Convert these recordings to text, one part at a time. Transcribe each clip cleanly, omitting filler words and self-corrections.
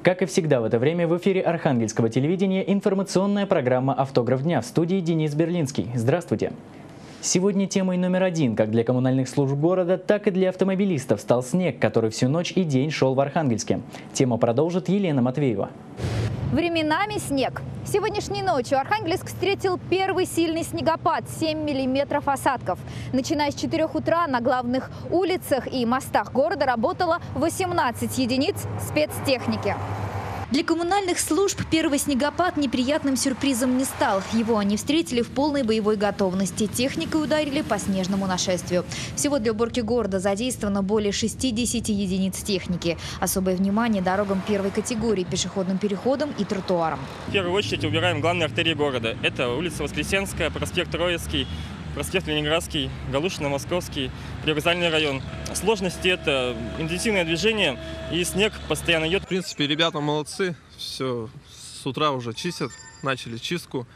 Как и всегда в это время в эфире Архангельского телевидения информационная программа «Автограф дня», в студии Денис Берлинский. Здравствуйте! Сегодня темой номер один как для коммунальных служб города, так и для автомобилистов стал снег, который всю ночь и день шел в Архангельске. Тему продолжит Елена Матвеева. Временами снег. Сегодняшней ночью Архангельск встретил первый сильный снегопад – 7 миллиметров осадков. Начиная с 4 утра на главных улицах и мостах города работало 18 единиц спецтехники. Для коммунальных служб первый снегопад неприятным сюрпризом не стал. Его они встретили в полной боевой готовности. Техникой ударили по снежному нашествию. Всего для уборки города задействовано более 60 единиц техники. Особое внимание дорогам первой категории, пешеходным переходам и тротуарам. В первую очередь убираем главные артерии города. Это улица Воскресенская, проспект Троицкий, проспект Ленинградский, Галушино-Московский, Привокзальный район. Сложности – это интенсивное движение и снег постоянно идет. В принципе, ребята молодцы, все с утра уже чистят, начали чистку,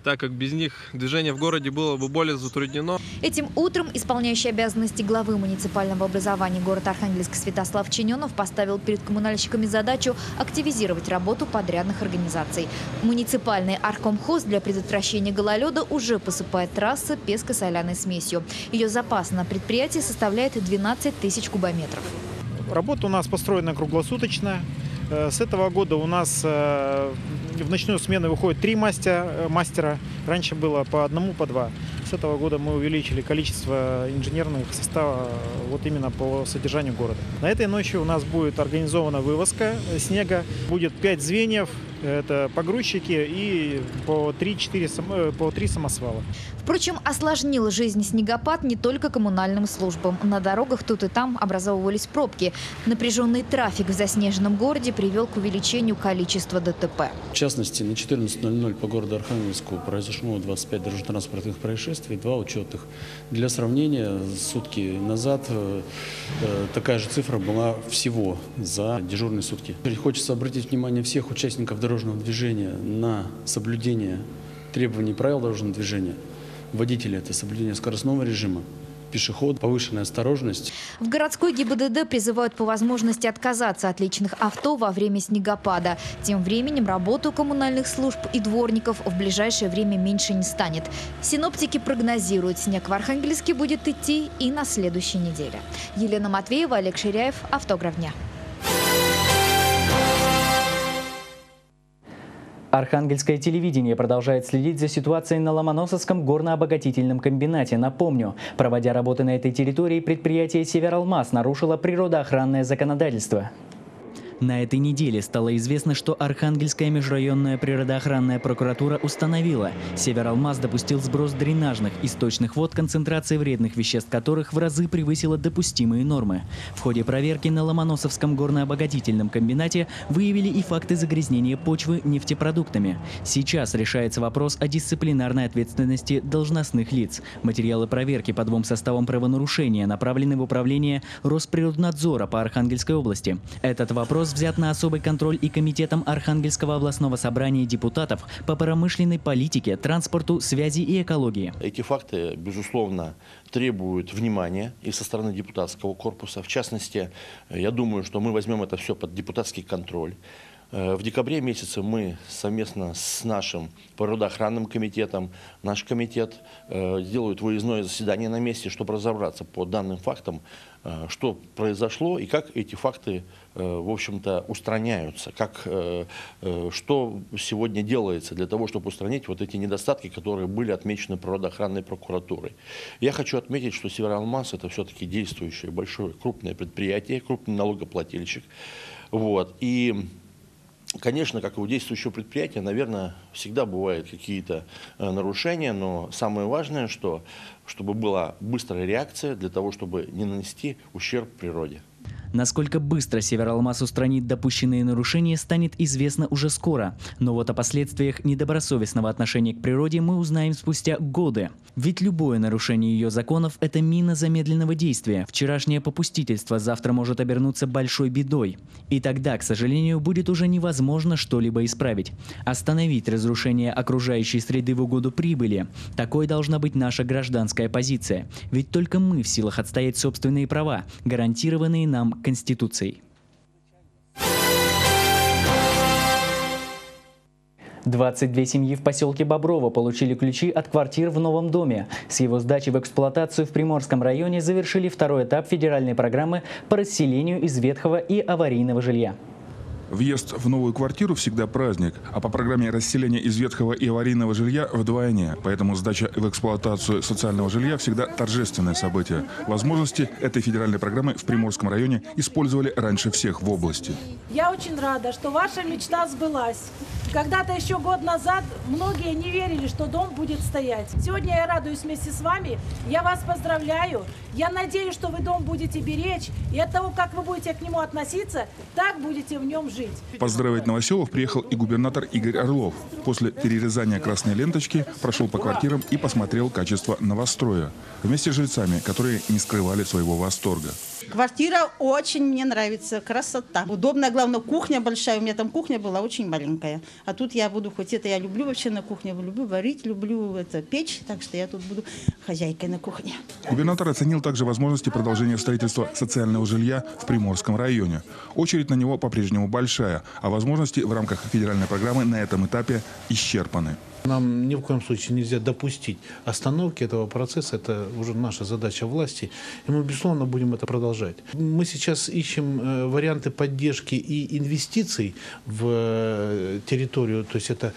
так как без них движение в городе было бы более затруднено. Этим утром исполняющий обязанности главы муниципального образования города Архангельск Святослав Чиненов поставил перед коммунальщиками задачу активизировать работу подрядных организаций. Муниципальный архкомхоз для предотвращения гололеда уже посыпает трассы песко-соляной смесью. Ее запас на предприятии составляет 12 тысяч кубометров. Работа у нас построена круглосуточно. С этого года у нас в ночную смену выходит 3 мастера. Раньше было по 1, по 2. С этого года мы увеличили количество инженерных составов вот именно по содержанию города. На этой ночи у нас будет организована вывозка снега. Будет 5 звеньев. Это погрузчики и по 3 самосвала. Впрочем, осложнил жизнь снегопад не только коммунальным службам. На дорогах тут и там образовывались пробки. Напряженный трафик в заснеженном городе привел к увеличению количества ДТП. В частности, на 14:00 по городу Архангельску произошло 25 дорожно-транспортных происшествий, 2 учетных. Для сравнения, сутки назад такая же цифра была всего за дежурные сутки. Хочется обратить внимание всех участников дорожного движения на соблюдение требований правил дорожного движения. Водители – это соблюдение скоростного режима, пешеход, повышенная осторожность. В городской ГИБДД призывают по возможности отказаться от личных авто во время снегопада. Тем временем работу коммунальных служб и дворников в ближайшее время меньше не станет. Синоптики прогнозируют, снег в Архангельске будет идти и на следующей неделе. Елена Матвеева, Олег Ширяев, «Автограф дня». Архангельское телевидение продолжает следить за ситуацией на Ломоносовском горно-обогатительном комбинате. Напомню, проводя работы на этой территории, предприятие «Севералмаз» нарушило природоохранное законодательство. На этой неделе стало известно, что Архангельская межрайонная природоохранная прокуратура установила, Севералмаз допустил сброс дренажных и сточных вод, концентрация вредных веществ которых в разы превысила допустимые нормы. В ходе проверки на Ломоносовском горно-обогатительном комбинате выявили и факты загрязнения почвы нефтепродуктами. Сейчас решается вопрос о дисциплинарной ответственности должностных лиц. Материалы проверки по 2 составам правонарушения направлены в управление Росприроднадзора по Архангельской области. Этот вопрос взят на особый контроль и Комитетом Архангельского областного собрания депутатов по промышленной политике, транспорту, связи и экологии. Эти факты, безусловно, требуют внимания и со стороны депутатского корпуса. В частности, я думаю, что мы возьмем это все под депутатский контроль. В декабре месяце мы совместно с нашим природоохранным комитетом, наш комитет делают выездное заседание на месте, чтобы разобраться по данным фактам, что произошло и как эти факты, в общем-то, устраняются, что сегодня делается для того, чтобы устранить вот эти недостатки, которые были отмечены природоохранной прокуратурой. Я хочу отметить, что Севералмаз – это все-таки действующее большое крупное предприятие, крупный налогоплательщик. И конечно, как и у действующего предприятия, наверное, всегда бывают какие-то нарушения, но самое важное, чтобы была быстрая реакция для того, чтобы не нанести ущерб природе. Насколько быстро Севералмаз устранит допущенные нарушения, станет известно уже скоро. Но вот о последствиях недобросовестного отношения к природе мы узнаем спустя годы. Ведь любое нарушение ее законов – это мина замедленного действия. Вчерашнее попустительство завтра может обернуться большой бедой. И тогда, к сожалению, будет уже невозможно что-либо исправить. Остановить разрушение окружающей среды в угоду прибыли – такой должна быть наша гражданская позиция. Ведь только мы в силах отстоять собственные права, гарантированные нам Конституцией. 22 семьи в поселке Боброво получили ключи от квартир в новом доме. С его сдачи в эксплуатацию в Приморском районе завершили второй этап федеральной программы по расселению из ветхого и аварийного жилья. Въезд в новую квартиру всегда праздник, а по программе расселения из ветхого и аварийного жилья вдвойне. Поэтому сдача в эксплуатацию социального жилья всегда торжественное событие. Возможности этой федеральной программы в Приморском районе использовали раньше всех в области. Я очень рада, что ваша мечта сбылась. Когда-то еще год назад многие не верили, что дом будет стоять. Сегодня я радуюсь вместе с вами. Я вас поздравляю. Я надеюсь, что вы дом будете беречь. И от того, как вы будете к нему относиться, так будете в нем жить. Поздравить новоселов приехал и губернатор Игорь Орлов. После перерезания красной ленточки прошел по квартирам и посмотрел качество новостроя. Вместе с жильцами, которые не скрывали своего восторга. Квартира очень мне нравится, красота. Удобная, главное, кухня большая. У меня там кухня была очень маленькая. А тут я буду, хоть это я люблю вообще на кухне, люблю варить, люблю печь, так что я тут буду хозяйкой на кухне. Губернатор оценил также возможности продолжения строительства социального жилья в Приморском районе. Очередь на него по-прежнему большая, а возможности в рамках федеральной программы на этом этапе исчерпаны. Нам ни в коем случае нельзя допустить остановки этого процесса. Это уже наша задача власти. И мы, безусловно, будем это продолжать. Мы сейчас ищем варианты поддержки и инвестиций в территорию. То есть это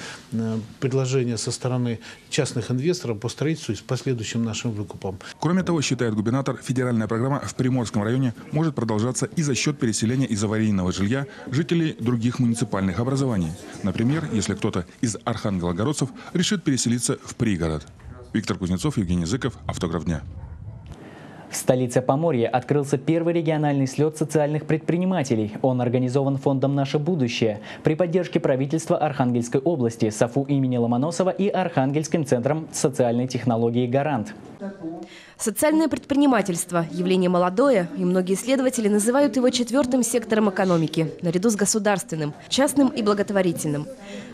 предложение со стороны частных инвесторов по строительству и с последующим нашим выкупом. Кроме того, считает губернатор, федеральная программа в Приморском районе может продолжаться и за счет переселения из аварийного жилья жителей других муниципальных образований. Например, если кто-то из архангелогородцев решит переселиться в пригород. Виктор Кузнецов, Евгений Зыков, «Автограф дня». В столице Поморья открылся первый региональный слет социальных предпринимателей. Он организован фондом «Наше будущее» при поддержке правительства Архангельской области, САФУ имени Ломоносова и Архангельским центром социальной технологии «Гарант». Социальное предпринимательство – явление молодое, и многие исследователи называют его четвертым сектором экономики, наряду с государственным, частным и благотворительным.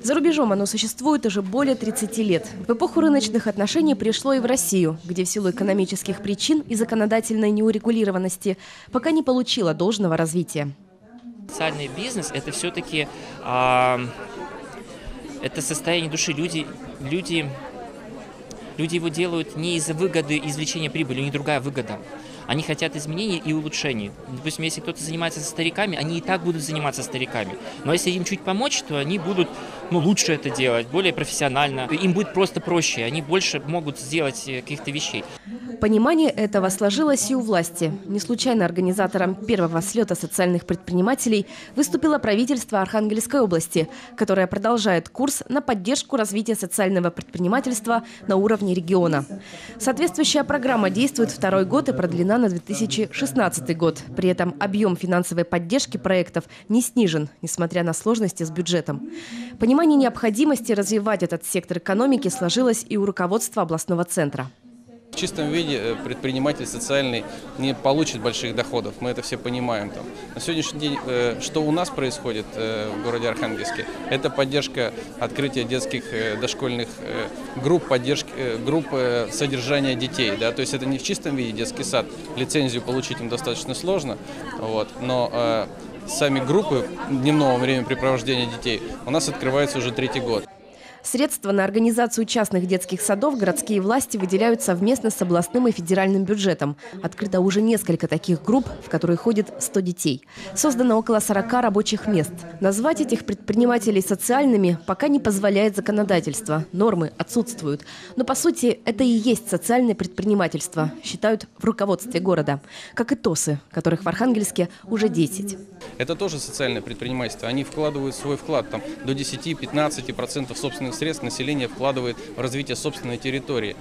За рубежом оно существует уже более 30 лет. В эпоху рыночных отношений пришло и в Россию, где в силу экономических причин и законодательной неурегулированности пока не получило должного развития. Социальный бизнес – это все-таки это состояние души. Люди его делают не из-за выгоды извлечения прибыли, у них другая выгода. Они хотят изменений и улучшений. Допустим, если кто-то занимается со стариками, они и так будут заниматься стариками. Но если им чуть помочь, то они будут лучше это делать, более профессионально. Им будет просто проще, они больше могут сделать каких-то вещей. Понимание этого сложилось и у власти. Не случайно организатором первого слета социальных предпринимателей выступило правительство Архангельской области, которое продолжает курс на поддержку развития социального предпринимательства на уровне региона. Соответствующая программа действует второй год и продлена на 2016 год. При этом объем финансовой поддержки проектов не снижен, несмотря на сложности с бюджетом. Понимание необходимости развивать этот сектор экономики сложилось и у руководства областного центра. В чистом виде предприниматель социальный не получит больших доходов, мы это все понимаем. На сегодняшний день, что у нас происходит в городе Архангельске, это поддержка открытия детских дошкольных групп, групп содержания детей. Да? То есть это не в чистом виде детский сад, лицензию получить им достаточно сложно, но сами группы дневного времяпрепровождения детей у нас открываются уже 3-й год. Средства на организацию частных детских садов городские власти выделяют совместно с областным и федеральным бюджетом. Открыто уже несколько таких групп, в которые ходит 100 детей. Создано около 40 рабочих мест. Назвать этих предпринимателей социальными пока не позволяет законодательство. Нормы отсутствуют. Но по сути это и есть социальное предпринимательство, считают в руководстве города. Как и ТОСы, которых в Архангельске уже 10. Это тоже социальное предпринимательство. Они вкладывают свой вклад до 10-15% собственных средств население вкладывает в развитие собственной территории.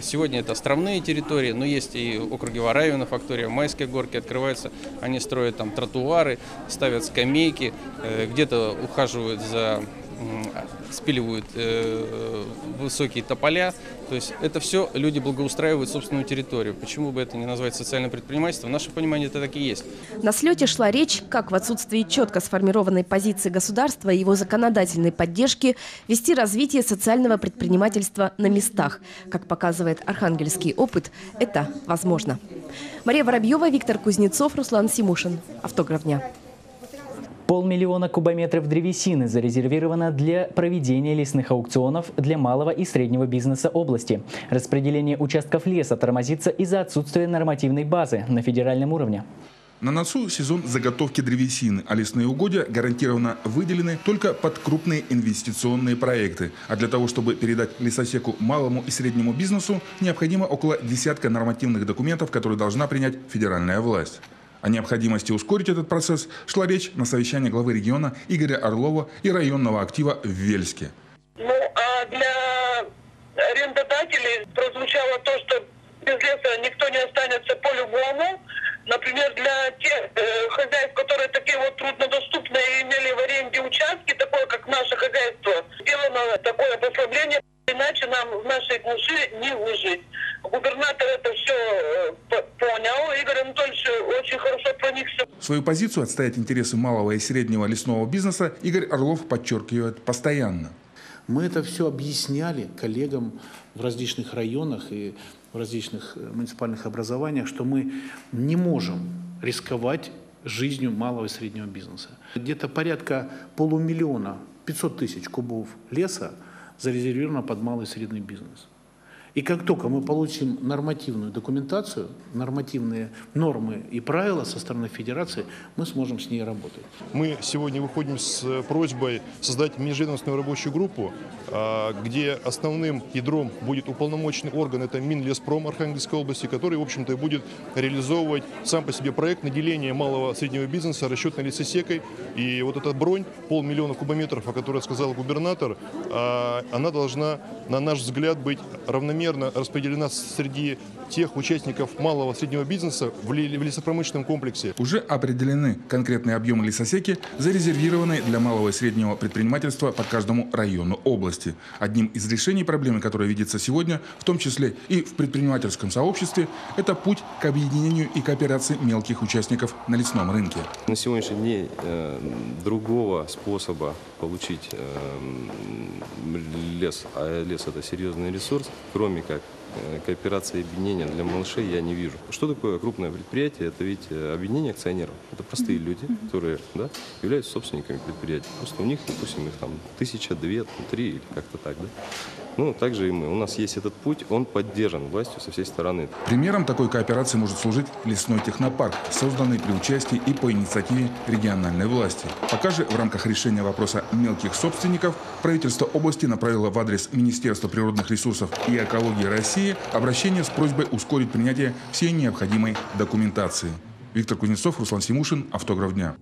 Сегодня это островные территории, но есть и округи Варавина, фактория, Майские горки открываются. Они строят там тротуары, ставят скамейки, где-то ухаживают спиливают высокие тополя. То есть это все люди благоустраивают собственную территорию. Почему бы это не назвать социальным предпринимательством? В нашем понимании это так и есть. На слете шла речь, как в отсутствии четко сформированной позиции государства и его законодательной поддержки вести развитие социального предпринимательства на местах. Как показывает архангельский опыт, это возможно. Мария Воробьева, Виктор Кузнецов, Руслан Симушин. «Автограф дня». 500 000 кубометров древесины зарезервировано для проведения лесных аукционов для малого и среднего бизнеса области. Распределение участков леса тормозится из-за отсутствия нормативной базы на федеральном уровне. На носу сезон заготовки древесины, а лесные угодья гарантированно выделены только под крупные инвестиционные проекты. А для того, чтобы передать лесосеку малому и среднему бизнесу, необходимо около десятка нормативных документов, которые должна принять федеральная власть. О необходимости ускорить этот процесс шла речь на совещании главы региона Игоря Орлова и районного актива в Вельске. Ну, а для арендодателей прозвучало то, что без леса никто не останется по-любому. Например, для тех хозяйств, которые такие вот труднодоступные и имели в аренде участки, такое как наше хозяйство, сделано такое послабление, иначе нам в нашей глуши не выжить. Губернатор это все понял, Игорь Анатольевич очень хорошо проникся. Свою позицию отстоять интересы малого и среднего лесного бизнеса Игорь Орлов подчеркивает постоянно. Мы это все объясняли коллегам в различных районах и в различных муниципальных образованиях, что мы не можем рисковать жизнью малого и среднего бизнеса. Где-то порядка 500 000 кубов леса зарезервировано под малый и средний бизнес. И как только мы получим нормативную документацию, нормативные нормы и правила со стороны Федерации, мы сможем с ней работать. Мы сегодня выходим с просьбой создать межведомственную рабочую группу, где основным ядром будет уполномоченный орган, это Минлеспром Архангельской области, который, в общем-то, будет реализовывать сам по себе проект наделения малого и среднего бизнеса расчетной лесосекой. И вот эта бронь, 500 000 кубометров, о которой сказал губернатор, она должна, на наш взгляд, быть равномерно распределена среди тех участников малого и среднего бизнеса в лесопромышленном комплексе. Уже определены конкретные объемы лесосеки, зарезервированные для малого и среднего предпринимательства по каждому району области. Одним из решений проблемы, которая видится сегодня, в том числе и в предпринимательском сообществе, это путь к объединению и кооперации мелких участников на лесном рынке. На сегодняшний день другого способа получить лес, а лес это серьезный ресурс, кроме как кооперации и объединения для малышей, я не вижу. Что такое крупное предприятие? Это ведь объединение акционеров. Это простые люди, которые являются собственниками предприятий. Просто у них, допустим, их там 1000, 2, 3 или как-то так. Да? Ну, также и мы. У нас есть этот путь, он поддержан властью со всей стороны. Примером такой кооперации может служить лесной технопарк, созданный при участии и по инициативе региональной власти. Пока же в рамках решения вопроса мелких собственников правительство области направило в адрес Министерства природных ресурсов и экологии России обращение с просьбой ускорить принятие всей необходимой документации. Виктор Кузнецов, Руслан Симушин, «Автограф дня».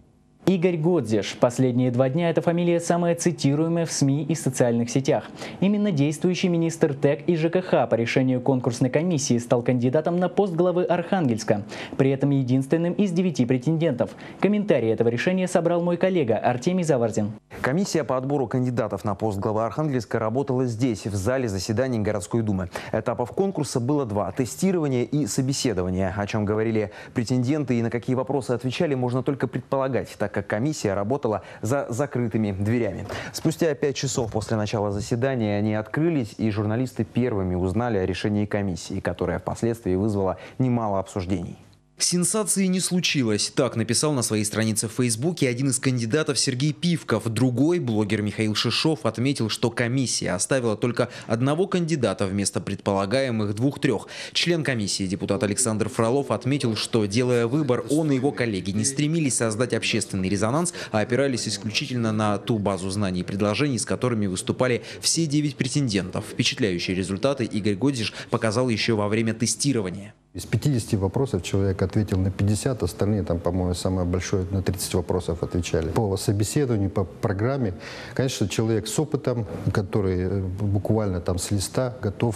Игорь Годзиш. Последние 2 дня эта фамилия самая цитируемая в СМИ и социальных сетях. Именно действующий министр ТЭК и ЖКХ по решению конкурсной комиссии стал кандидатом на пост главы Архангельска. При этом единственным из 9 претендентов. Комментарии этого решения собрал мой коллега Артемий Заварзин. Комиссия по отбору кандидатов на пост главы Архангельска работала здесь, в зале заседаний городской думы. Этапов конкурса было 2 – тестирование и собеседование. О чем говорили претенденты и на какие вопросы отвечали, можно только предполагать, так как комиссия работала за закрытыми дверями. Спустя 5 часов после начала заседания они открылись, и журналисты первыми узнали о решении комиссии, которое впоследствии вызвало немало обсуждений. Сенсации не случилось. Так написал на своей странице в Фейсбуке один из кандидатов Сергей Пивков. Другой, блогер Михаил Шишов, отметил, что комиссия оставила только одного кандидата вместо предполагаемых 2-3. Член комиссии, депутат Александр Фролов, отметил, что, делая выбор, он и его коллеги не стремились создать общественный резонанс, а опирались исключительно на ту базу знаний и предложений, с которыми выступали все 9 претендентов. Впечатляющие результаты Игорь Годзиш показал еще во время тестирования. Из 50 вопросов человек ответил на 50, остальные, там, по-моему, самое большое, на 30 вопросов отвечали. По собеседованию, по программе, конечно, человек с опытом, который буквально там с листа готов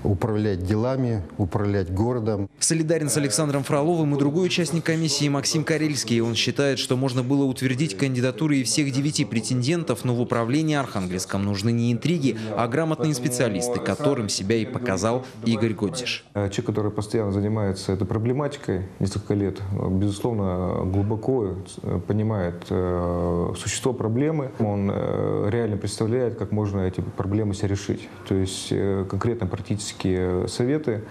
управлять делами, управлять городом. Солидарен с Александром Фроловым и другой участник комиссии Максим Карельский. Он считает, что можно было утвердить кандидатуры и всех 9 претендентов, но в управлении Архангельском нужны не интриги, а грамотные специалисты, которым себя и показал Игорь Годзиш. Человек, который постоянно занимается этой проблематикой несколько лет, безусловно, глубоко понимает существо проблемы. Он реально представляет, как можно эти проблемы себе решить. То есть конкретно практические советы,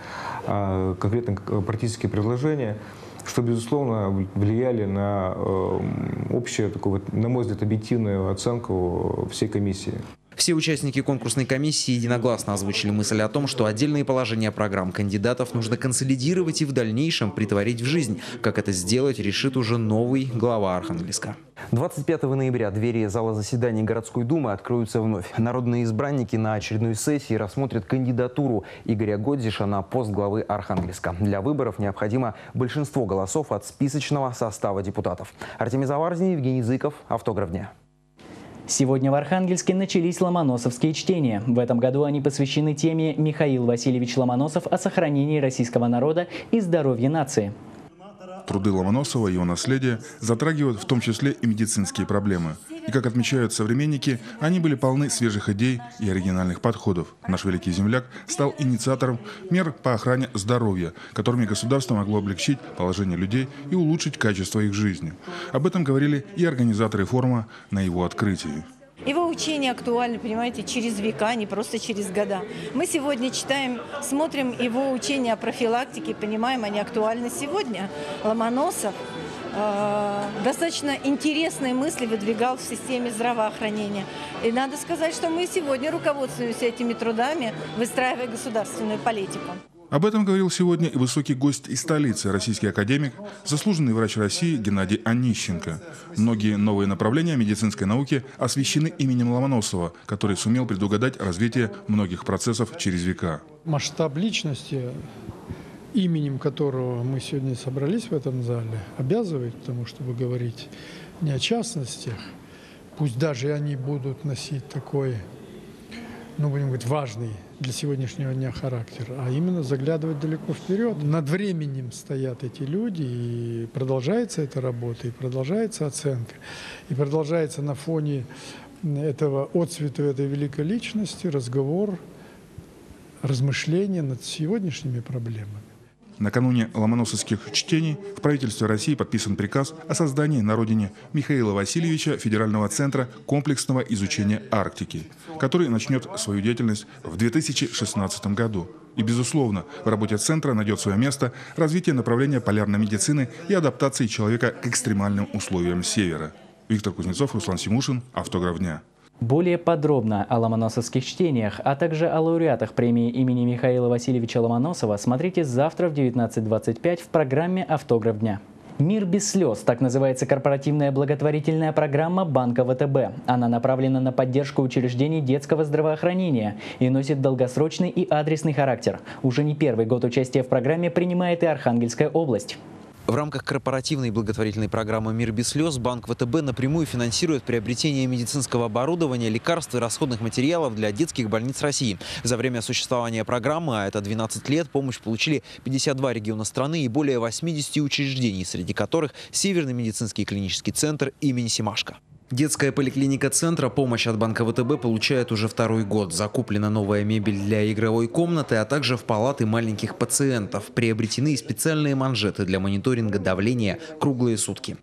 конкретно практические предложения. что, безусловно, влияли на общую, такую, на мой взгляд, объективную оценку всей комиссии. Все участники конкурсной комиссии единогласно озвучили мысль о том, что отдельные положения программ кандидатов нужно консолидировать и в дальнейшем притворить в жизнь. Как это сделать, решит уже новый глава Архангельска. 25 ноября двери зала заседаний городской думы откроются вновь. Народные избранники на очередной сессии рассмотрят кандидатуру Игоря Годзиша на пост главы Архангельска. Для выборов необходимо большинство голосов от списочного состава депутатов. Артемий Заварзин, Евгений Зыков. Автограф дня. Сегодня в Архангельске начались ломоносовские чтения. В этом году они посвящены теме «Михаил Васильевич Ломоносов о сохранении российского народа и здоровье нации». Труды Ломоносова и его наследие затрагивают в том числе и медицинские проблемы. И, как отмечают современники, они были полны свежих идей и оригинальных подходов. Наш великий земляк стал инициатором мер по охране здоровья, которыми государство могло облегчить положение людей и улучшить качество их жизни. Об этом говорили и организаторы форума на его открытии. Его учения актуальны, понимаете, через века, не просто через года. Мы сегодня читаем, смотрим его учения о профилактике, понимаем, они актуальны сегодня. Ломоносов достаточно интересные мысли выдвигал в системе здравоохранения. И надо сказать, что мы сегодня руководствуемся этими трудами, выстраивая государственную политику. Об этом говорил сегодня и высокий гость из столицы, российский академик, заслуженный врач России Геннадий Онищенко. Многие новые направления медицинской науки освещены именем Ломоносова, который сумел предугадать развитие многих процессов через века. Масштаб личности, именем которого мы сегодня собрались в этом зале, обязывает к тому, чтобы говорить не о частностях, пусть даже они будут носить такой, будем говорить, важный для сегодняшнего дня характер, а именно заглядывать далеко вперед. Над временем стоят эти люди, и продолжается эта работа, и продолжается оценка, и продолжается на фоне этого отцвета этой великой личности разговор, размышления над сегодняшними проблемами. Накануне ломоносовских чтений в правительстве России подписан приказ о создании на родине Михаила Васильевича Федерального центра комплексного изучения Арктики, который начнет свою деятельность в 2016 году. И, безусловно, в работе центра найдет свое место развитие направления полярной медицины и адаптации человека к экстремальным условиям Севера. Виктор Кузнецов, Руслан Симушин. Автограф дня. Более подробно о ломоносовских чтениях, а также о лауреатах премии имени Михаила Васильевича Ломоносова смотрите завтра в 19:25 в программе «Автограф дня». «Мир без слез» – так называется корпоративная благотворительная программа Банка ВТБ. Она направлена на поддержку учреждений детского здравоохранения и носит долгосрочный и адресный характер. Уже не первый год участия в программе принимает и Архангельская область. В рамках корпоративной благотворительной программы «Мир без слез» Банк ВТБ напрямую финансирует приобретение медицинского оборудования, лекарств и расходных материалов для детских больниц России. За время существования программы, а это 12 лет, помощь получили 52 региона страны и более 80 учреждений, среди которых Северный медицинский клинический центр имени Семашко. Детская поликлиника центра помощь от Банка ВТБ получает уже второй год. Закуплена новая мебель для игровой комнаты, а также в палаты маленьких пациентов. Приобретены специальные манжеты для мониторинга давления круглые сутки.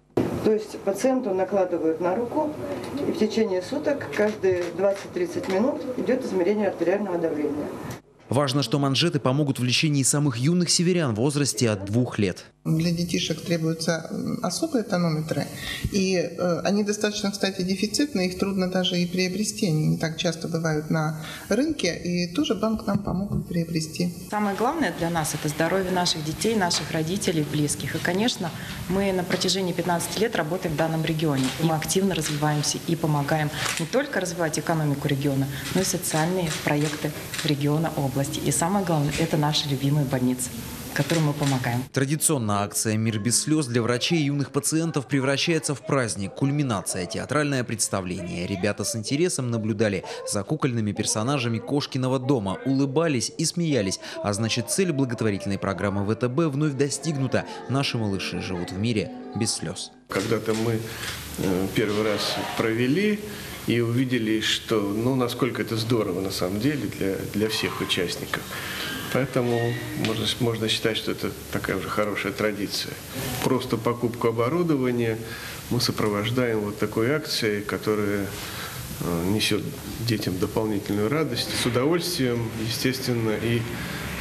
То есть пациенту накладывают на руку, и в течение суток каждые 20-30 минут идет измерение артериального давления. Важно, что манжеты помогут в лечении самых юных северян в возрасте от 2 лет. Для детишек требуются особые тонометры, и они достаточно, кстати, дефицитные, их трудно даже и приобрести, они не так часто бывают на рынке, и тоже банк нам помог приобрести. Самое главное для нас – это здоровье наших детей, наших родителей, близких. И, конечно, мы на протяжении 15 лет работаем в данном регионе. Мы активно развиваемся и помогаем не только развивать экономику региона, но и социальные проекты региона, области. И самое главное – это наши любимые больницы, которым мы помогаем. Традиционно акция «Мир без слез» для врачей и юных пациентов превращается в праздник. Кульминация, театральное представление. Ребята с интересом наблюдали за кукольными персонажами Кошкиного дома, улыбались и смеялись. А значит, цель благотворительной программы ВТБ вновь достигнута. Наши малыши живут в мире без слез. Когда-то мы первый раз провели и увидели, что, насколько это здорово на самом деле для всех участников. Поэтому можно считать, что это такая уже хорошая традиция. Просто покупку оборудования мы сопровождаем вот такой акцией, которая несет детям дополнительную радость. С удовольствием, естественно, и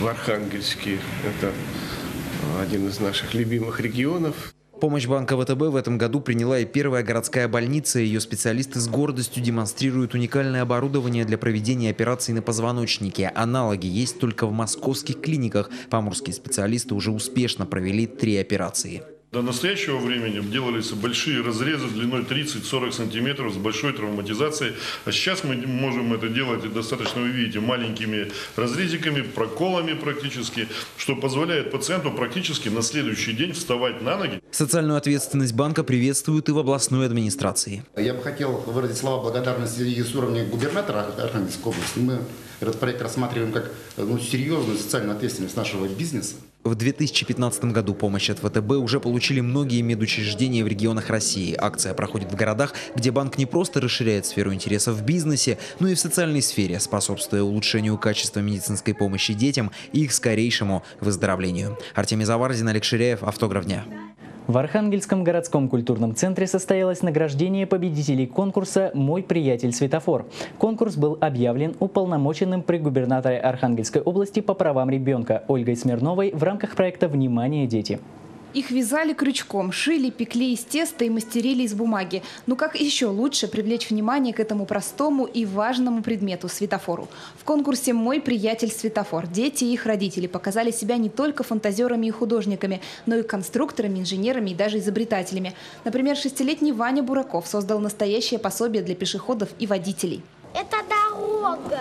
в Архангельске это один из наших любимых регионов. Помощь банка ВТБ в этом году приняла и первая городская больница. Ее специалисты с гордостью демонстрируют уникальное оборудование для проведения операций на позвоночнике. Аналоги есть только в московских клиниках. Поморские специалисты уже успешно провели 3 операции. До настоящего времени делались большие разрезы длиной 30-40 сантиметров с большой травматизацией. А сейчас мы можем это делать достаточно, вы видите, маленькими разрезиками, проколами практически, что позволяет пациенту практически на следующий день вставать на ноги. Социальную ответственность банка приветствуют и в областной администрации. Я бы хотел выразить слова благодарности и с уровня губернатора Архангельской области. Мы этот проект рассматриваем как серьезную социальную ответственность нашего бизнеса. В 2015 году помощь от ВТБ уже получили многие медучреждения в регионах России. Акция проходит в городах, где банк не просто расширяет сферу интересов в бизнесе, но и в социальной сфере, способствуя улучшению качества медицинской помощи детям и их скорейшему выздоровлению. Артемий Заварзин, Олег Ширяев, «Автограф дня». В Архангельском городском культурном центре состоялось награждение победителей конкурса «Мой приятель светофор». Конкурс был объявлен уполномоченным при губернаторе Архангельской области по правам ребенка Ольгой Смирновой в рамках проекта «Внимание, дети». Их вязали крючком, шили, пекли из теста и мастерили из бумаги. Но как еще лучше привлечь внимание к этому простому и важному предмету – светофору? В конкурсе «Мой приятель светофор» дети и их родители показали себя не только фантазерами и художниками, но и конструкторами, инженерами и даже изобретателями. Например, 6-летний Ваня Бураков создал настоящее пособие для пешеходов и водителей. Это дорога.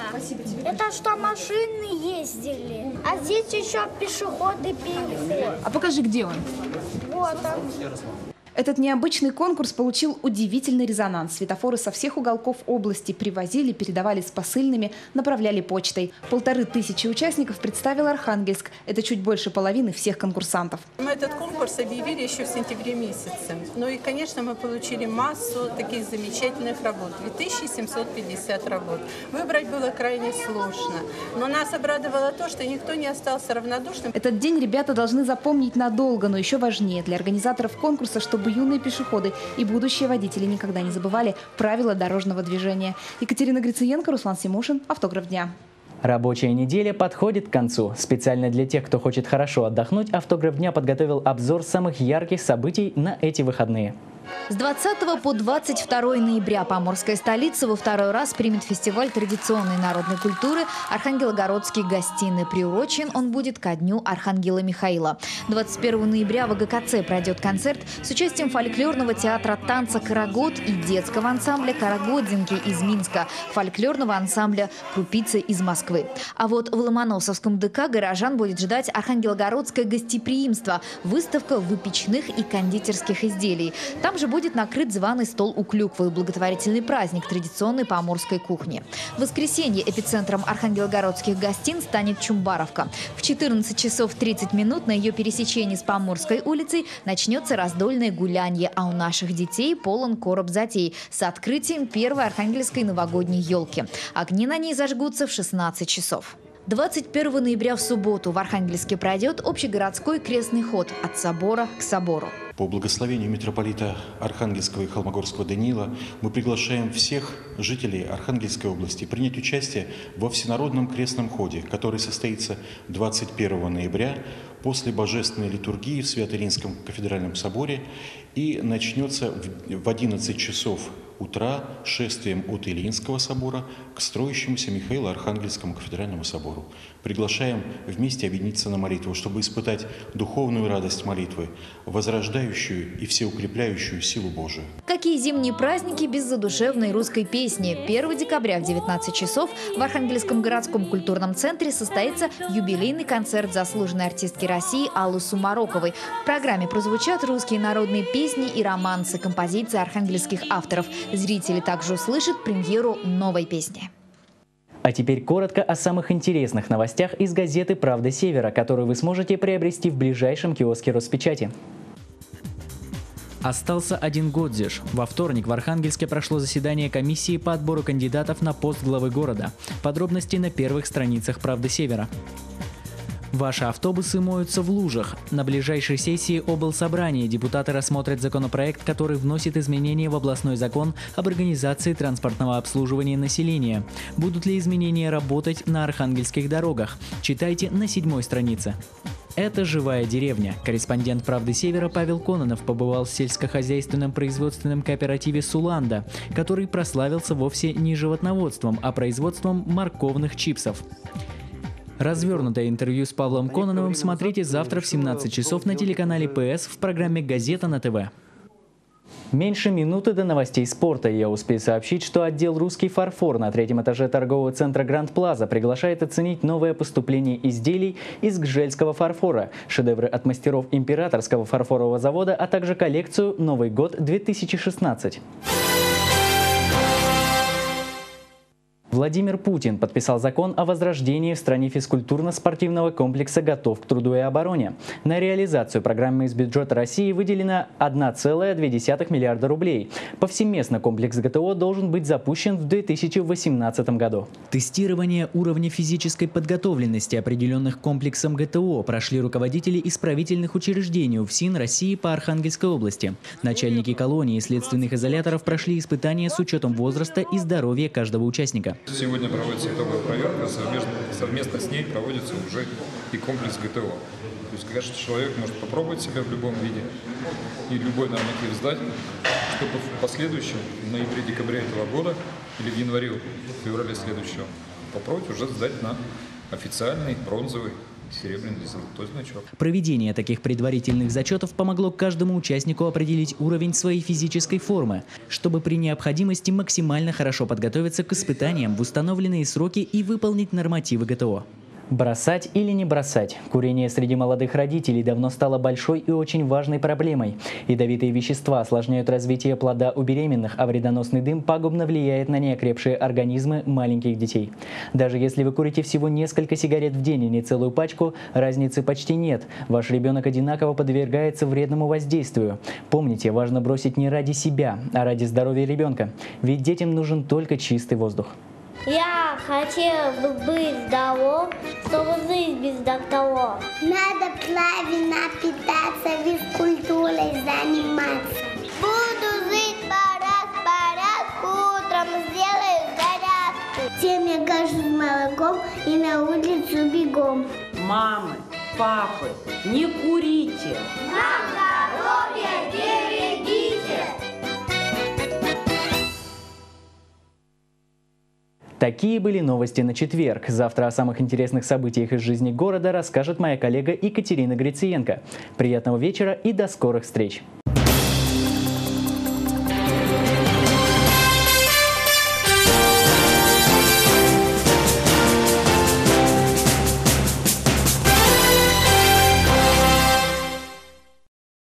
Это что машины ездили. А здесь еще пешеходы переход. А покажи, где он. Вот он. Этот необычный конкурс получил удивительный резонанс. Светофоры со всех уголков области привозили, передавали с посыльными, направляли почтой. 1500 участников представил Архангельск. Это чуть больше половины всех конкурсантов. Мы этот конкурс объявили еще в сентябре месяце. Ну и, конечно, мы получили массу таких замечательных работ. 2750 работ. Выбрать было крайне сложно. Но нас обрадовало то, что никто не остался равнодушным. Этот день ребята должны запомнить надолго, но еще важнее для организаторов конкурса, чтобы юные пешеходы и будущие водители никогда не забывали правила дорожного движения. Екатерина Грициенко, Руслан Симушин, «Автограф дня». Рабочая неделя подходит к концу. Специально для тех, кто хочет хорошо отдохнуть, «Автограф дня» подготовил обзор самых ярких событий на эти выходные. С 20 по 22 ноября поморская столица во второй раз примет фестиваль традиционной народной культуры «Архангелогородские гостиные». Приурочен он будет ко дню Архангела Михаила. 21 ноября в АГКЦ пройдет концерт с участием фольклорного театра танца «Карагод» и детского ансамбля «Карагодзинки» из Минска, фольклорного ансамбля «Крупицы» из Москвы. А вот в Ломоносовском ДК горожан будет ждать архангелогородское гостеприимство, выставка выпечных и кондитерских изделий. Там же будет накрыт званый стол у клюквы, благотворительный праздник традиционной поморской кухни. В воскресенье эпицентром архангелогородских гостин станет Чумбаровка. В 14 часов 30 минут на ее пересечении с Поморской улицей начнется раздольное гулянье, а у наших детей полон короб затей с открытием первой архангельской новогодней елки. Огни на ней зажгутся в 16 часов. 21 ноября в субботу в Архангельске пройдет общегородской крестный ход от собора к собору. По благословению митрополита Архангельского и Холмогорского Даниила мы приглашаем всех жителей Архангельской области принять участие во всенародном крестном ходе, который состоится 21 ноября после божественной литургии в Свято-Ринском кафедральном соборе и начнется в 11 часов утра шествием от Ильинского собора к строящемуся Михаило-Архангельскому кафедральному собору. Приглашаем вместе объединиться на молитву, чтобы испытать духовную радость молитвы, возрождающую и всеукрепляющую силу Божию. Какие зимние праздники без задушевной русской песни? 1 декабря в 19 часов в Архангельском городском культурном центре состоится юбилейный концерт заслуженной артистки России Аллы Сумароковой. В программе прозвучат русские народные песни и романсы, композиции архангельских авторов. Зрители также услышат премьеру новой песни. А теперь коротко о самых интересных новостях из газеты «Правда Севера», которую вы сможете приобрести в ближайшем киоске Роспечати. Остался один Годзиш. Во вторник в Архангельске прошло заседание комиссии по отбору кандидатов на пост главы города. Подробности на первых страницах «Правды Севера». Ваши автобусы моются в лужах. На ближайшей сессии облсобрания депутаты рассмотрят законопроект, который вносит изменения в областной закон об организации транспортного обслуживания населения. Будут ли изменения работать на архангельских дорогах? Читайте на 7-й странице. Это живая деревня. Корреспондент «Правды Севера» Павел Кононов побывал в сельскохозяйственном производственном кооперативе «Суланда», который прославился вовсе не животноводством, а производством морковных чипсов. Развернутое интервью с Павлом Кононовым смотрите завтра в 17 часов на телеканале ПС в программе «Газета на ТВ». Меньше минуты до новостей спорта. Я успею сообщить, что отдел «Русский фарфор» на 3-м этаже торгового центра «Гранд Плаза» приглашает оценить новое поступление изделий из гжельского фарфора, шедевры от мастеров Императорского фарфорового завода, а также коллекцию «Новый год-2016». Владимир Путин подписал закон о возрождении в стране физкультурно-спортивного комплекса «Готов к труду и обороне». На реализацию программы из бюджета России выделено 1,2 миллиарда рублей. Повсеместно комплекс ГТО должен быть запущен в 2018 году. Тестирование уровня физической подготовленности определенных комплексом ГТО прошли руководители исправительных учреждений УФСИН России по Архангельской области. Начальники колонии и следственных изоляторов прошли испытания с учетом возраста и здоровья каждого участника. Сегодня проводится итоговая проверка, совместно с ней проводится уже и комплекс ГТО. То есть, конечно, человек может попробовать себя в любом виде и любой норматив сдать, чтобы в последующем, в ноябре-декабре этого года или в январе-феврале следующего, попробовать уже сдать на официальный бронзовый, серебряный или золотой значок. Проведение таких предварительных зачетов помогло каждому участнику определить уровень своей физической формы, чтобы при необходимости максимально хорошо подготовиться к испытаниям в установленные сроки и выполнить нормативы ГТО. Бросать или не бросать? Курение среди молодых родителей давно стало большой и очень важной проблемой. Ядовитые вещества осложняют развитие плода у беременных, а вредоносный дым пагубно влияет на неокрепшие организмы маленьких детей. Даже если вы курите всего несколько сигарет в день и не целую пачку, разницы почти нет. Ваш ребенок одинаково подвергается вредному воздействию. Помните, важно бросить не ради себя, а ради здоровья ребенка. Ведь детям нужен только чистый воздух. Я хотела бы быть здоров, чтобы жить без докторов. Надо правильно питаться, физкультурой заниматься. Буду жить порядку, утром сделаю зарядку. Всем я кашу с молоком и на улицу бегом. Мамы, папы, не курите. На здоровье берегите. Такие были новости на четверг. Завтра о самых интересных событиях из жизни города расскажет моя коллега Екатерина Грициенко. Приятного вечера и до скорых встреч!